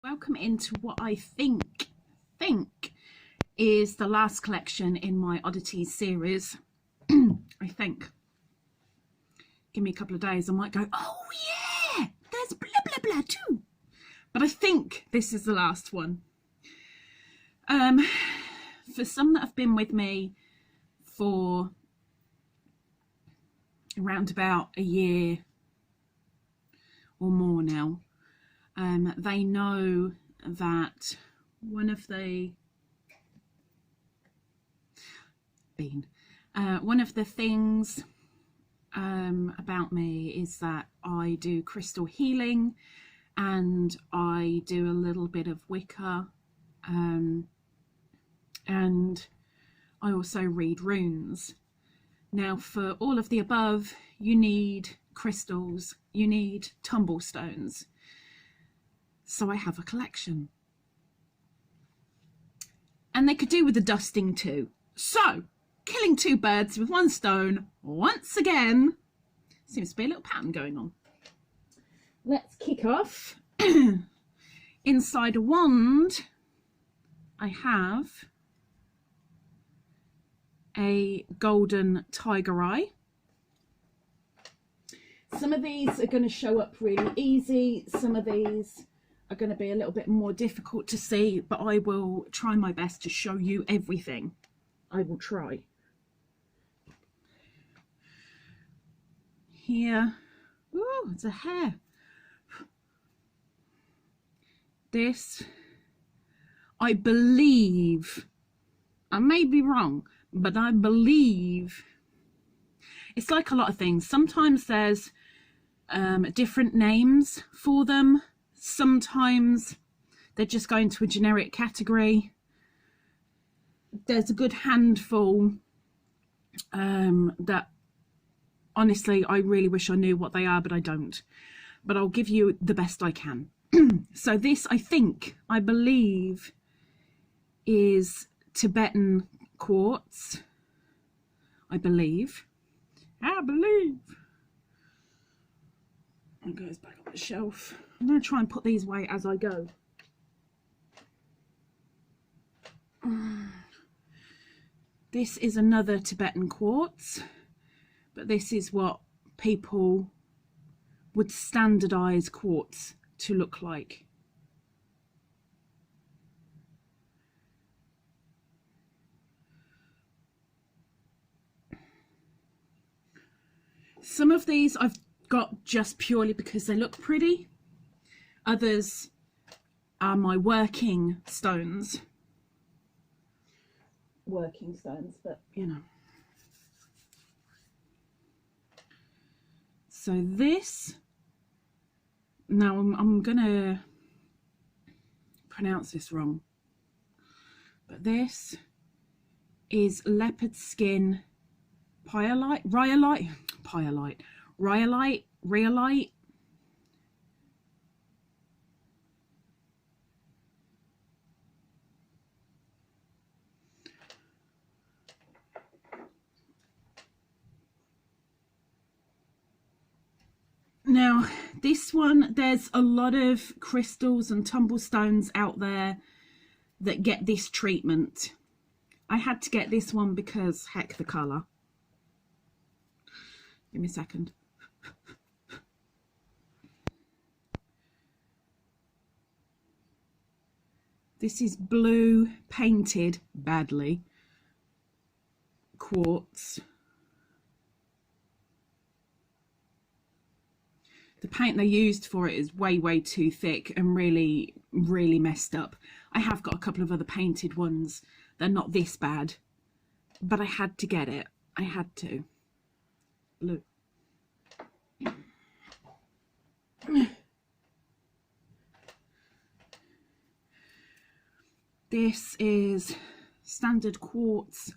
Welcome into what I think is the last collection in my oddities series. I think. Give me a couple of days, I might go, oh yeah, there's blah blah blah too. But I think this is the last one. For some that have been with me for around about a year or more now, they know that one of the things about me is that I do crystal healing and I do a little bit of Wicca, and I also read runes. Now, for all of the above, you need crystals, you need tumblestones. So I have a collection. And they could do with the dusting too. So, killing two birds with one stone once again. Seems to be a little pattern going on. Let's kick off. Inside a wand, I have a golden tiger eye. Some of these are going to show up really easy. Some of these are going to be a little bit more difficult to see, but I will try my best to show you everything. I will try. Here, oh, it's a hair. This, I believe, I may be wrong, but I believe it's like a lot of things. Sometimes there's different names for them. Sometimes they're just going to a generic category. There's a good handful that honestly I really wish I knew what they are, but I don't. But I'll give you the best I can. So this, I believe, is Tibetan Quartz. I believe. It goes back on the shelf. I'm going to try and put these away as I go. This is another Tibetan quartz, but this is what people would standardize quartz to look like. Some of these I've got just purely because they look pretty. Others are my working stones. But you know. So this, now I'm gonna pronounce this wrong, but this is leopard skin rhyolite. Now, this one, there's a lot of crystals and tumblestones out there that get this treatment. I had to get this one because, heck, the colour. Give me a second. This is blue painted badly quartz. The paint they used for it is way too thick and really messed up. I have got a couple of other painted ones. They're not this bad, but I had to get it. I had to. Blue. This is standard quartz,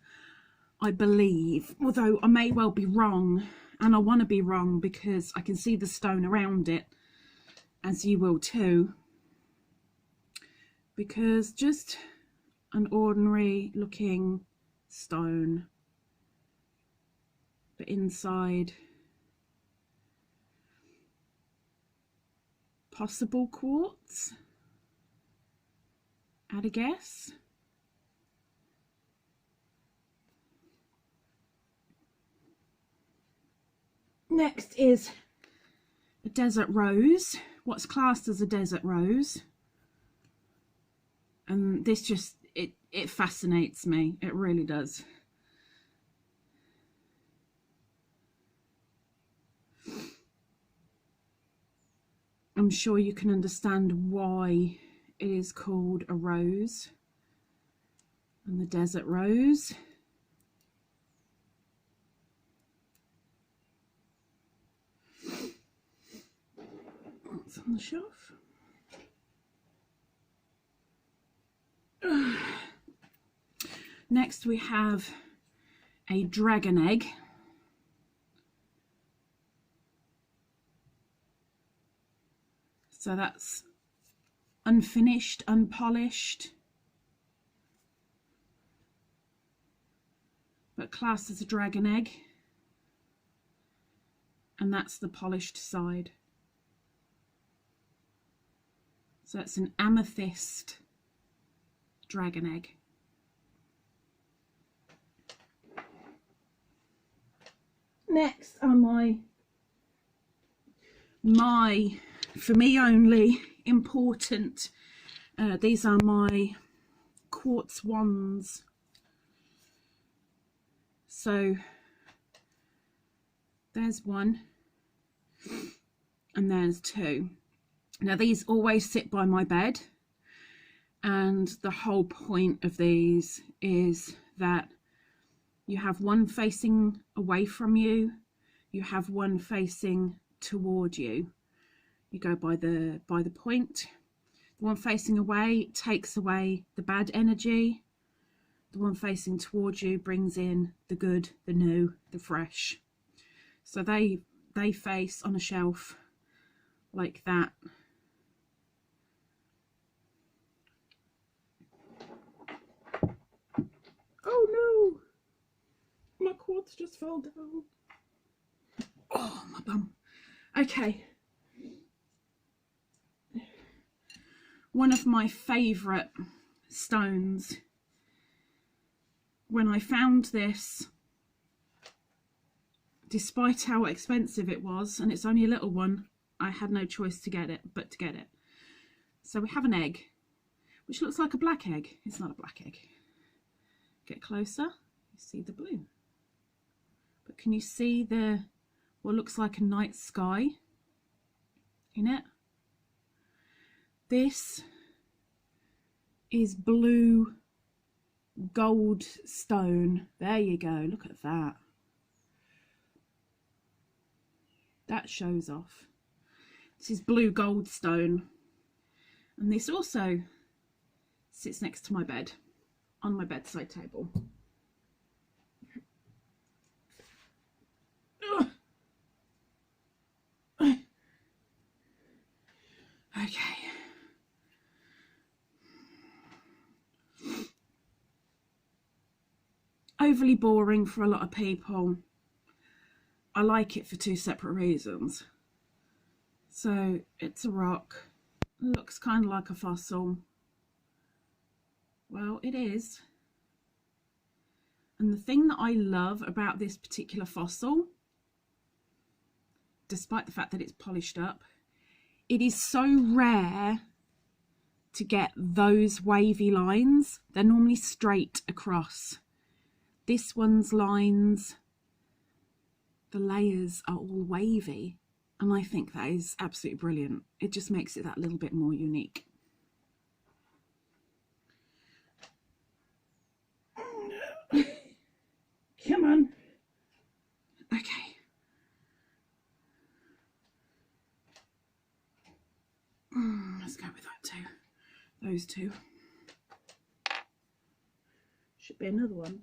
I believe, although I may well be wrong, and I want to be wrong because I can see the stone around it, as you will too, because just an ordinary looking stone, but inside possible quartz. Add a guess. Next is a desert rose, what's classed as a desert rose. And this just, it fascinates me, it really does. I'm sure you can understand why it is called a rose. And the desert rose. That's on the shelf. Next we have a dragon egg. So that's unfinished, unpolished, but classed as a dragon egg. And that's the polished side. So it's an amethyst dragon egg. Next are my for me only important, these are my quartz wands. So there's one and there's two. Now these always sit by my bed, and the whole point of these is that you have one facing away from you, you have one facing toward you. You go by the point. The one facing away takes away the bad energy. The one facing towards you brings in the good, the new, the fresh. So they face on a shelf like that. Oh no! My quartz just fell down. Oh, my bum. Okay. One of my favourite stones. When I found this, despite how expensive it was, and it's only a little one, I had no choice to get it but to get it. So we have an egg, which looks like a black egg. It's not a black egg. Get closer, you see the blue. But can you see the what looks like a night sky in it? This is blue gold stone. There you go, look at that. That shows off. This is blue gold stone. And this also sits next to my bed, on my bedside table. Okay. Overly boring for a lot of people. I like it for two separate reasons. So it's a rock. It looks kind of like a fossil. Well, it is. And the thing that I love about this particular fossil, despite the fact that it's polished up, it is so rare to get those wavy lines. They're normally straight across. This one's lines, the layers are all wavy, and I think that is absolutely brilliant. It just makes it that little bit more unique. Come on. Okay. Let's go with that too. Those two. Should be another one.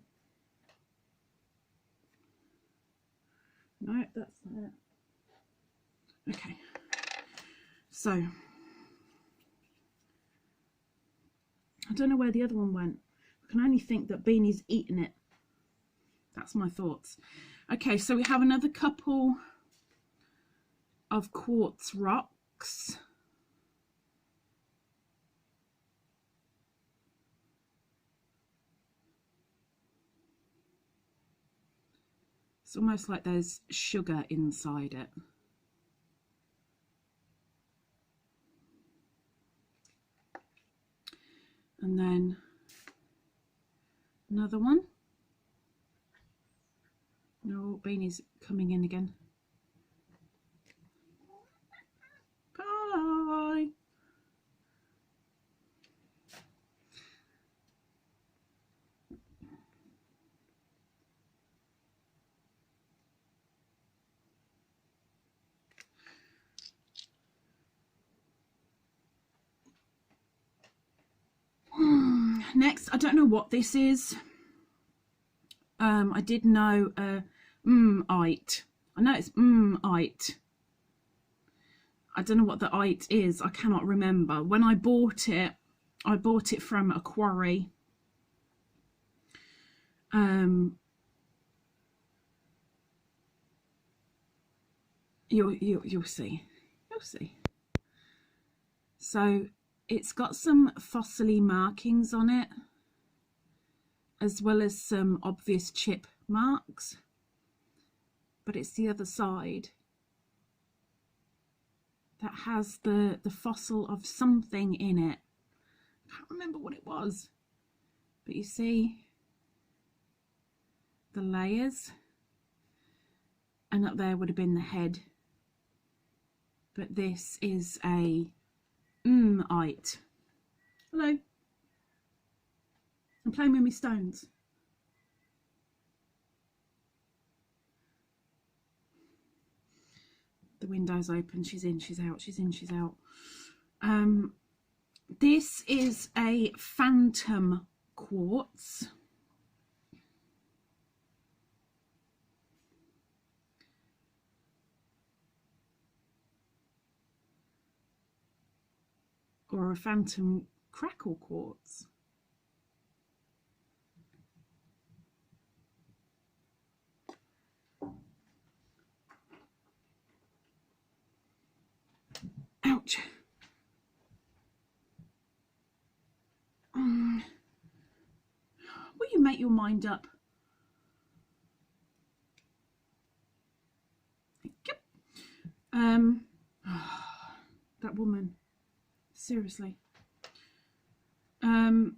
No, that's not it. Okay. So, I don't know where the other one went. I can only think that Beanie's eaten it. That's my thoughts. Okay, so we have another couple of quartz rocks. It's almost like there's sugar inside it. And then another one. No, Beanie's coming in again. Bye. Next, I don't know what this is. I did know ite. I know it's ite. I don't know what the ite is. I cannot remember. When I bought it from a quarry. You'll see. You'll see. So it's got some fossily markings on it, as well as some obvious chip marks, but it's the other side that has the fossil of something in it. I can't remember what it was, but you see the layers, and up there would have been the head, but this is a ite. Hello. I'm playing with my stones. The window's open. She's in, she's out, she's in, she's out. This is a phantom quartz. Or a phantom crackle quartz. Ouch. Will you make your mind up? Yep. That woman. Seriously. I'm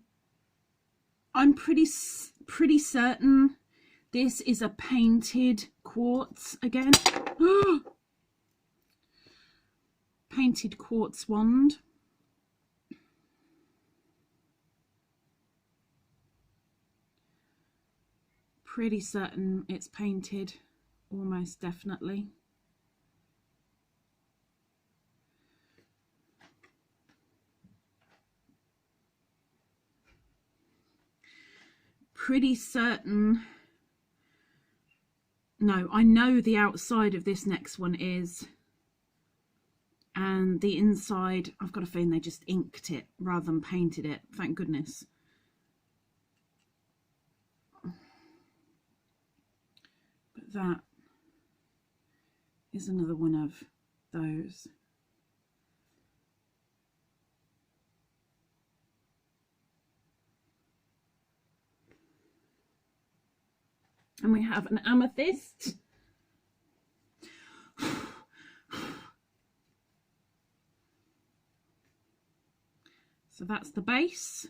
pretty certain this is a painted quartz again. Painted quartz wand. Pretty certain it's painted, almost definitely. Pretty certain. No, I know the outside of this next one is, and the inside, I've got a feeling they just inked it rather than painted it. Thank goodness. But that is another one of those. And we have an amethyst. So that's the base.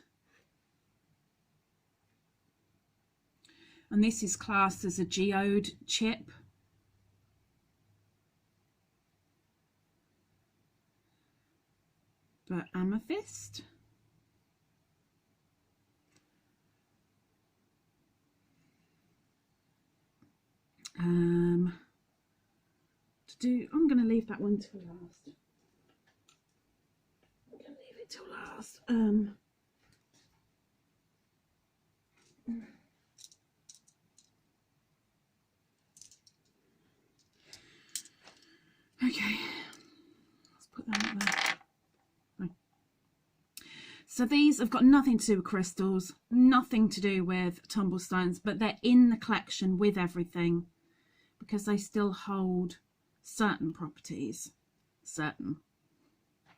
And this is classed as a geode chip. But amethyst. I'm going to leave that one till last. I'm going to leave it till last. Okay, let's put that up there. Right. So these have got nothing to do with crystals, nothing to do with tumblestones, but they're in the collection with everything because they still hold certain properties, certain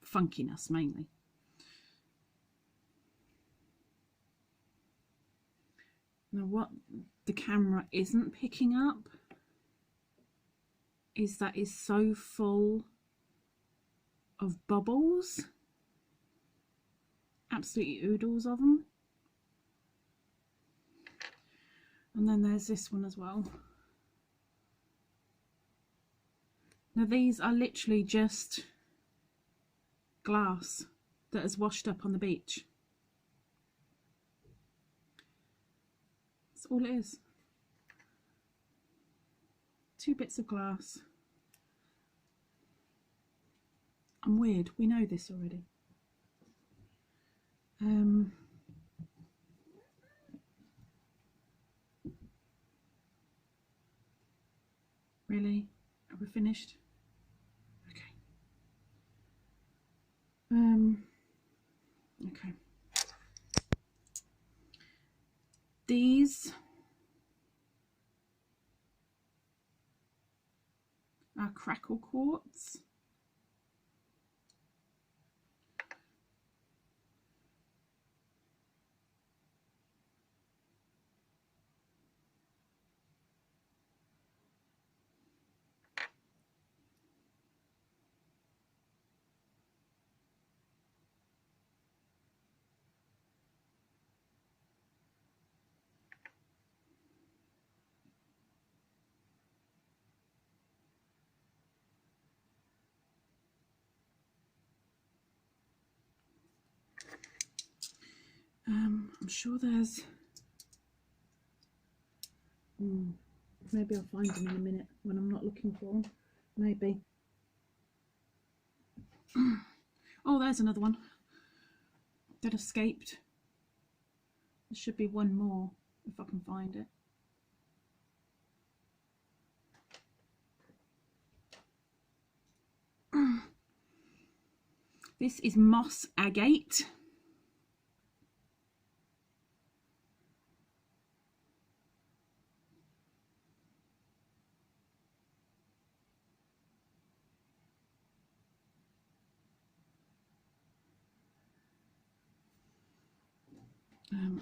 funkiness mainly. Now what the camera isn't picking up is that it's so full of bubbles, absolutely oodles of them. And then there's this one as well. Now these are literally just glass that has washed up on the beach. That's all it is. 2 bits of glass. I'm weird, we know this already. Really? Are we finished? Okay. Okay. These are Crackle Quartz. I'm sure there's maybe I'll find them in a minute when I'm not looking for them. Maybe. Oh, there's another one that escaped. There should be one more if I can find it. This is Moss Agate.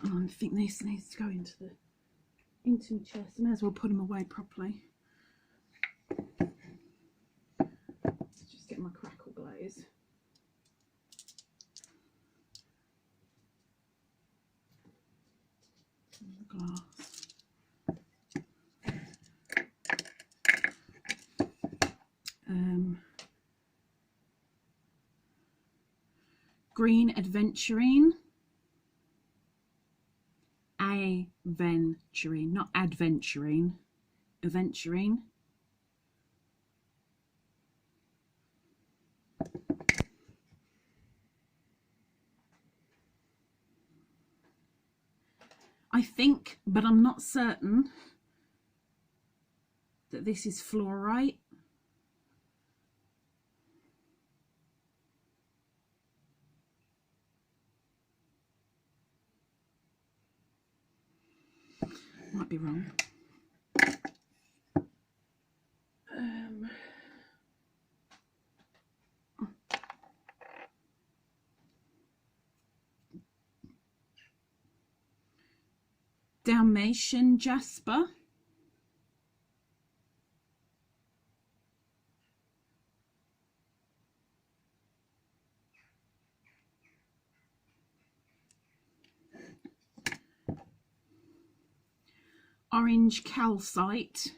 I think this needs to go into the chest. I may as well put them away properly. Let's just get my crackle glaze. Glass. Green Adventurine. Aventurine, not adventurine. Aventurine. I think, but I'm not certain, that this is fluorite. Might be wrong. Dalmatian Jasper. Orange Calcite.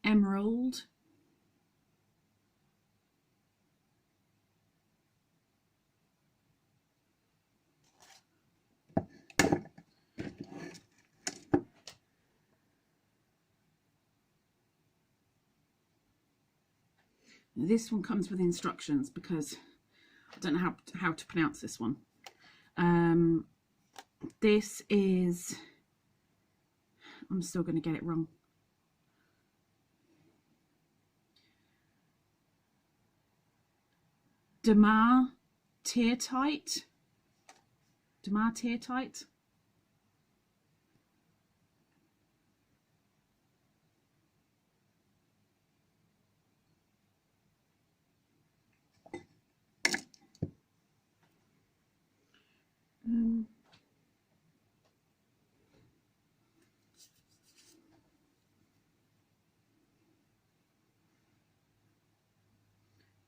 Emerald. This one comes with instructions because I don't know how to pronounce this one. This is, I'm still going to get it wrong. Damartiertite. Damartiertite.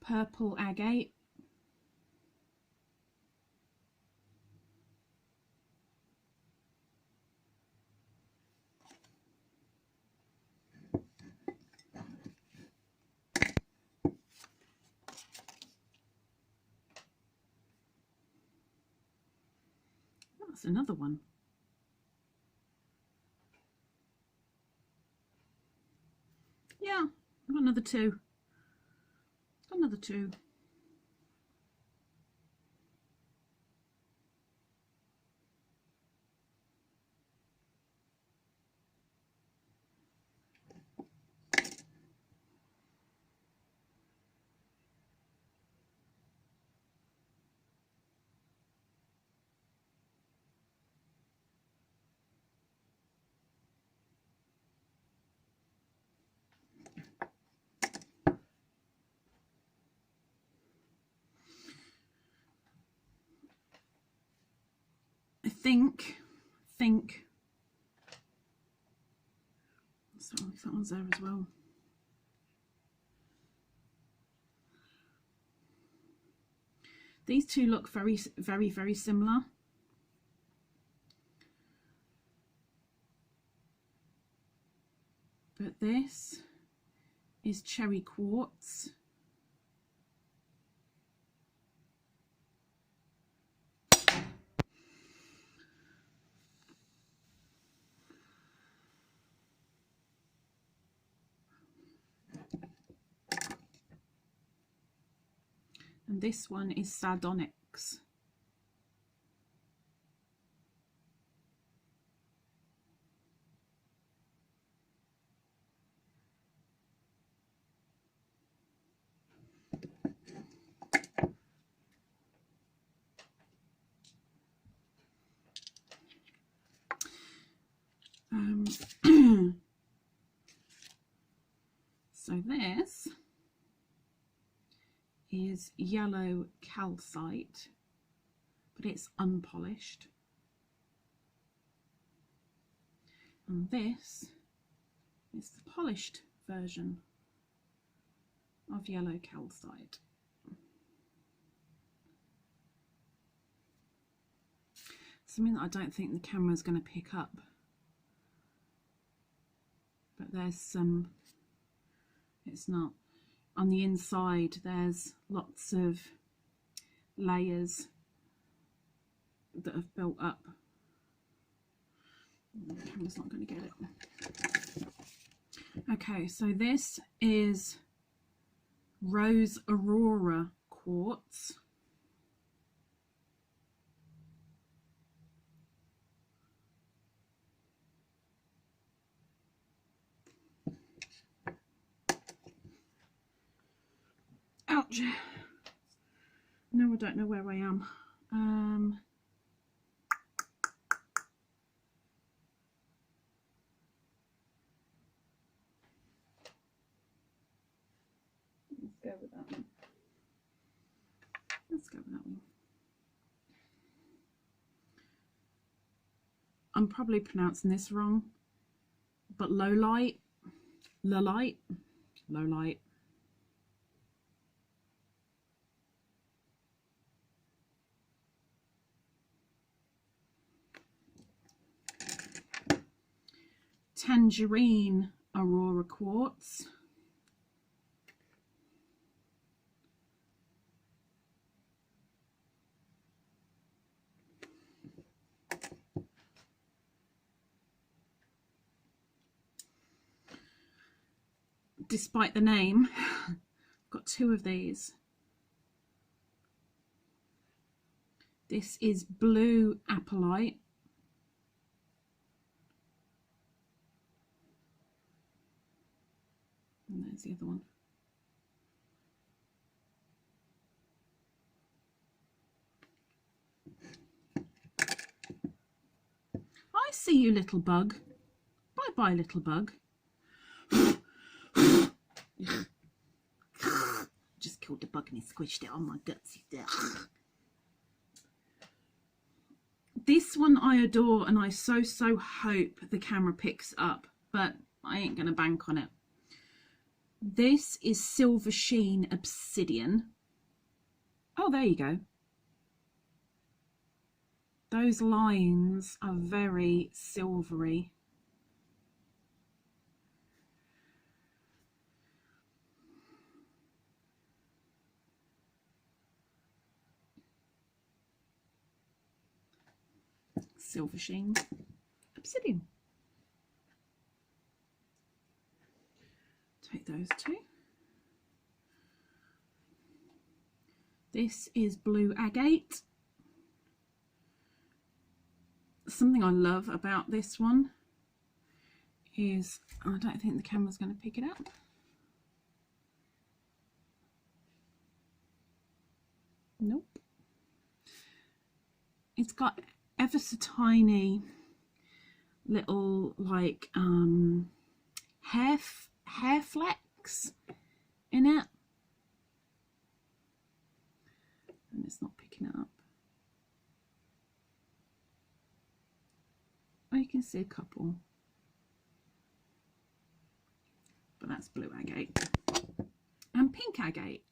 purple agate. That's another one. Yeah, I've got another two. Got another two. I think so that one's there as well. These two look very similar. But this is cherry quartz. And this one is sardonyx. So this is yellow calcite, but it's unpolished. And this is the polished version of yellow calcite. Something that I don't think the camera is going to pick up. But there's some, it's not. On the inside there's lots of layers that have built up. The camera's not going to get it. Okay, so this is rose Aurora quartz. Ouch. No, I don't know where I am. Let's go with that one. Let's go with that one. I'm probably pronouncing this wrong, but low light. Tangerine Aurora quartz. Despite the name, I've got two of these. This is blue apatite. And there's the other one. I see you, little bug. Bye-bye, little bug. Just killed the bug and he squished it on my guts. This one I adore, and I so hope the camera picks up, but I ain't gonna bank on it. This is Silver Sheen Obsidian. Oh, there you go. Those lines are very silvery. Silver Sheen Obsidian. Take those two. This is Blue Agate. Something I love about this one is, I don't think the camera's going to pick it up. Nope. It's got ever so tiny little like hair flecks in it, and it's not picking it up. Oh, you can see a couple, but that's Blue Agate and Pink Agate.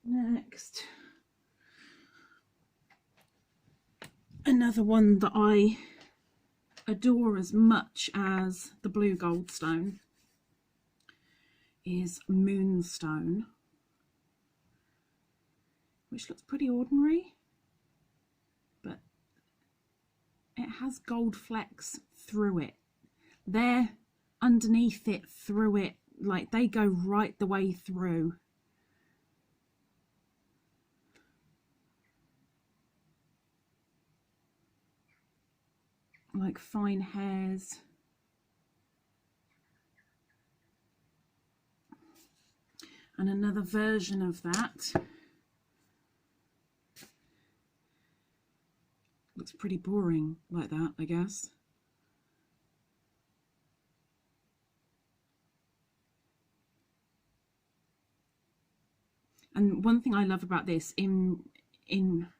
Next, another one that I adore as much as the blue goldstone is Moonstone, which looks pretty ordinary, but it has gold flecks through it. They're underneath it, through it, like they go right the way through. Like fine hairs. And another version of that looks pretty boring like that, I guess. And one thing I love about this in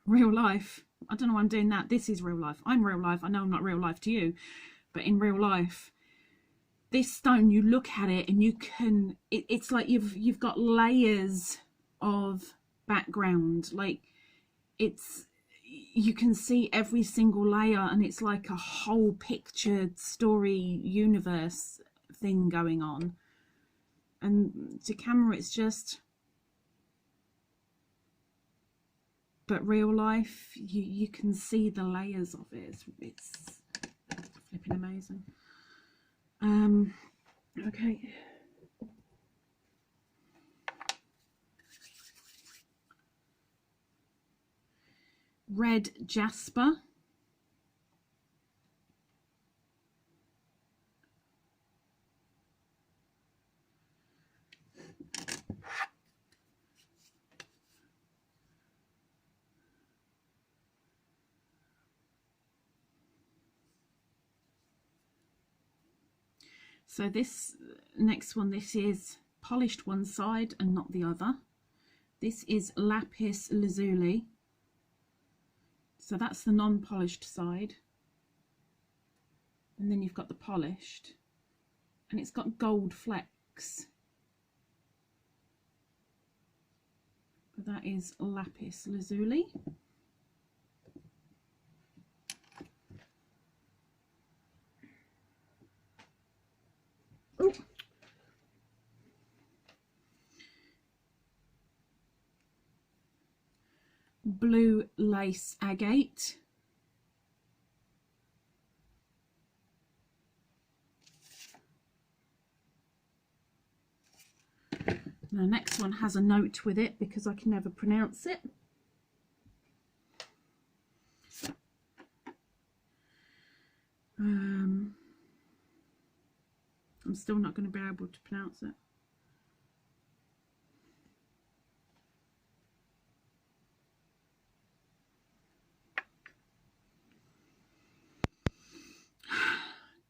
real life, I don't know why I'm doing that. This is real life. I'm real life. I know I'm not real life to you, but in real life, this stone, you look at it and you can, it's like you've got layers of background. Like you can see every single layer, and it's like a whole pictured story universe thing going on. And to camera, it's just, but real life, you can see the layers of it. It's flipping amazing. Okay. Red Jasper. So this next one, this is polished one side and not the other. This is Lapis Lazuli. So that's the non-polished side. And then you've got the polished. And it's got gold flecks. But that is Lapis Lazuli. Ooh. Blue Lace Agate. The next one has a note with it because I can never pronounce it. I'm still not going to be able to pronounce it.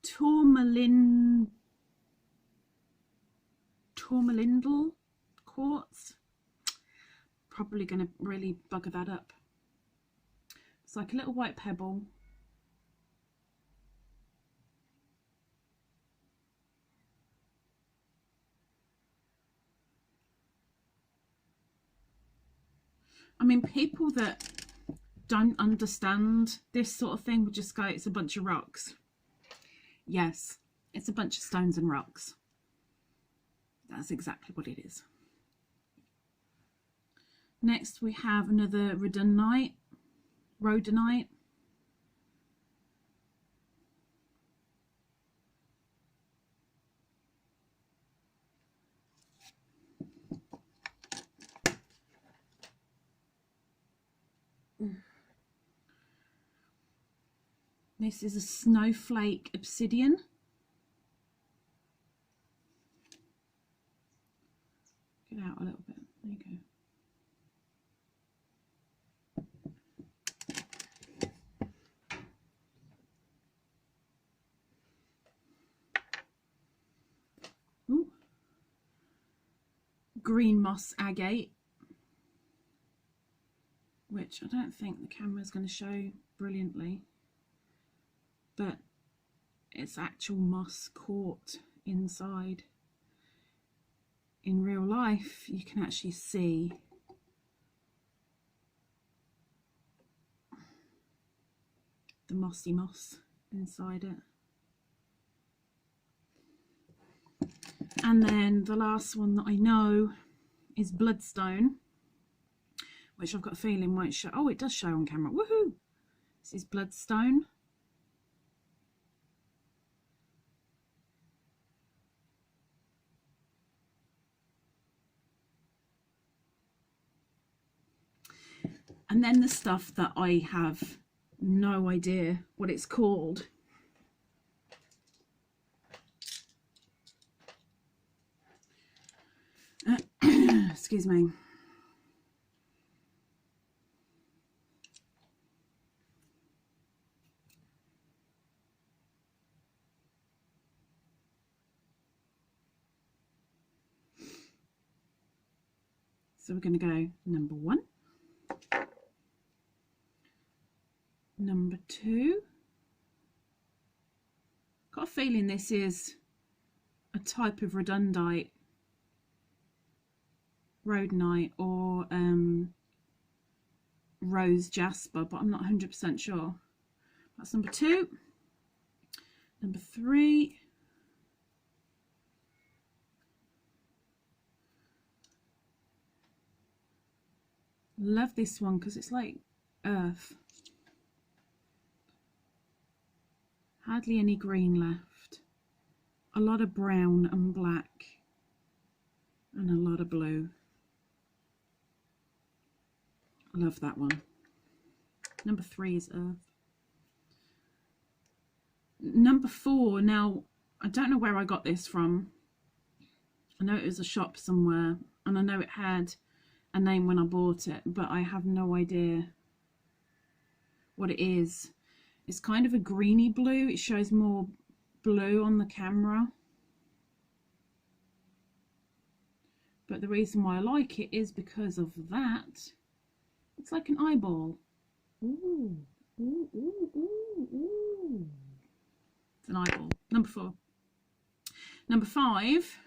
Tourmaline Untitled Quartz. Probably going to really bugger that up. It's like a little white pebble. I mean, people that don't understand this sort of thing would just go, it's a bunch of rocks. Yes, it's a bunch of stones and rocks. That's exactly what it is. Next we have another rhodonite. This is a Snowflake Obsidian. Get out a little bit. There you go. Ooh. Green moss agate, which I don't think the camera is going to show brilliantly, but it's actual moss caught inside. In real life, you can actually see the mossy moss inside it. And then the last one that I know is Bloodstone, which I've got a feeling won't show. Oh, it does show on camera. Woohoo! This is Bloodstone. And then the stuff that I have no idea what it's called. Excuse me. So we're going to go number 1. Number 2. Got a feeling this is a type of rhodonite or rose jasper, but I'm not 100% sure. That's number 2. Number 3. Love this one because it's like earth. Hardly any green left. A lot of brown and black and a lot of blue. I love that one. Number 3 is earth. Number 4, now I don't know where I got this from. I know it was a shop somewhere and I know it had a name when I bought it, but I have no idea what it is. It's kind of a greeny blue. It shows more blue on the camera. But the reason why I like it is because of that. It's like an eyeball. Ooh, ooh, ooh, ooh, ooh. It's an eyeball. Number 4. Number 5.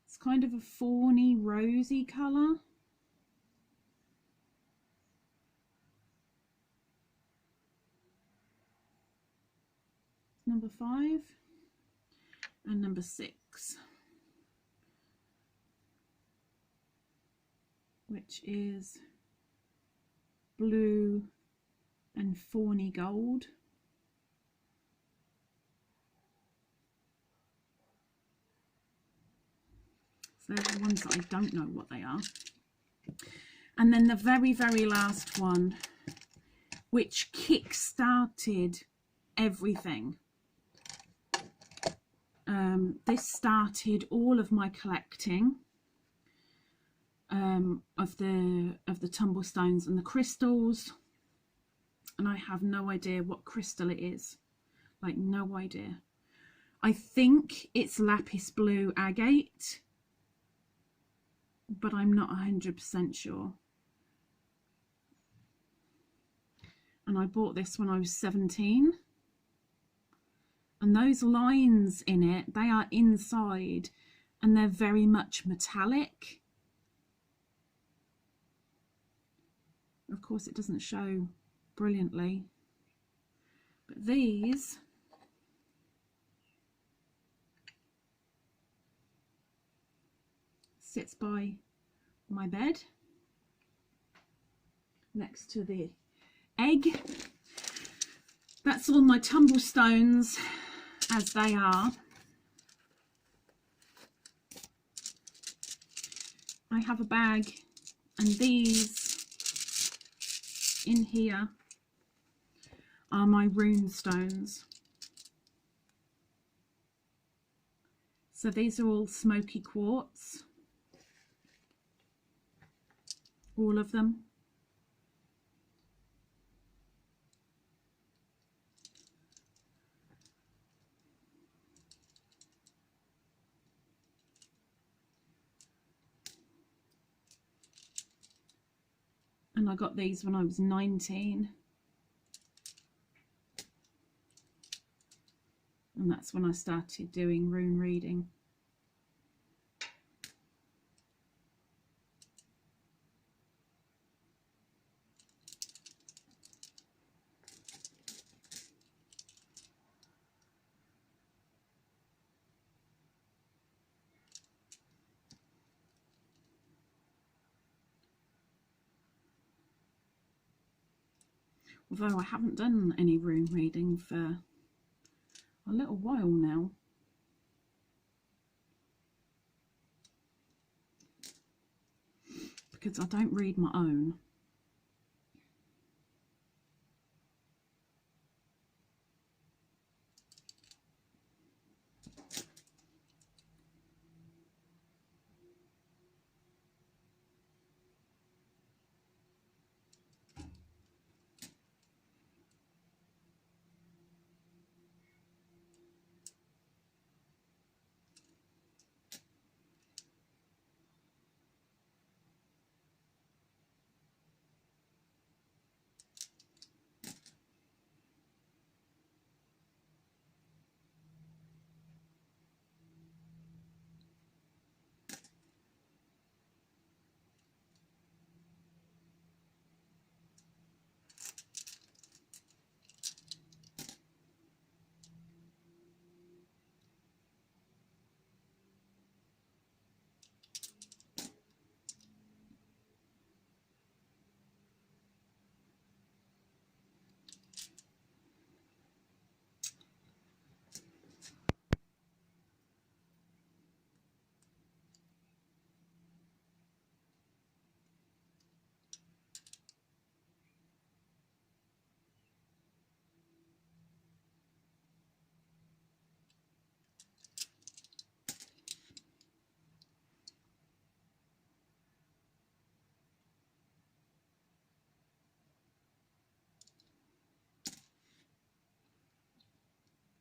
It's kind of a fawny, rosy colour. Number 5 and number 6, which is blue and fawny gold. So they're the ones that I don't know what they are. And then the very, very last one, which kick-started everything. This started all of my collecting of the Tumblestones and the crystals, and I have no idea what crystal it is, like no idea. I think it's lapis blue agate, but I'm not 100% sure. And I bought this when I was 17. And those lines in it, they are inside and they're very much metallic. Of course, it doesn't show brilliantly, but these sits by my bed next to the egg. That's all my Tumblestones as they are. I have a bag, and these in here are my Rune Stones. So these are all Smoky Quartz, all of them. And I got these when I was 19. And that's when I started doing rune reading. Although I haven't done any rune reading for a little while now. Because I don't read my own.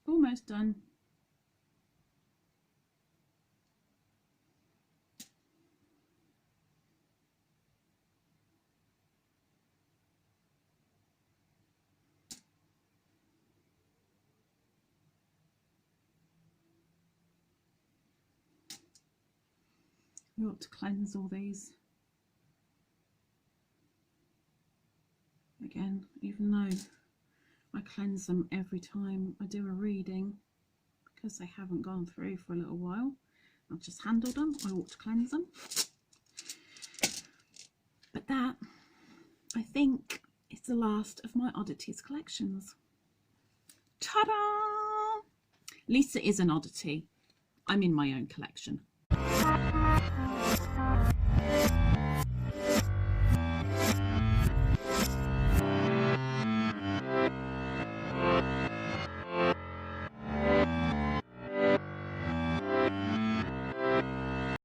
Almost done. You ought to cleanse all these. Again, even though I cleanse them every time I do a reading, because they haven't gone through for a little while, I've just handled them. I ought to cleanse them. But that, I think, is the last of my oddities collections. Ta-da! Lisa is an oddity. I'm in my own collection.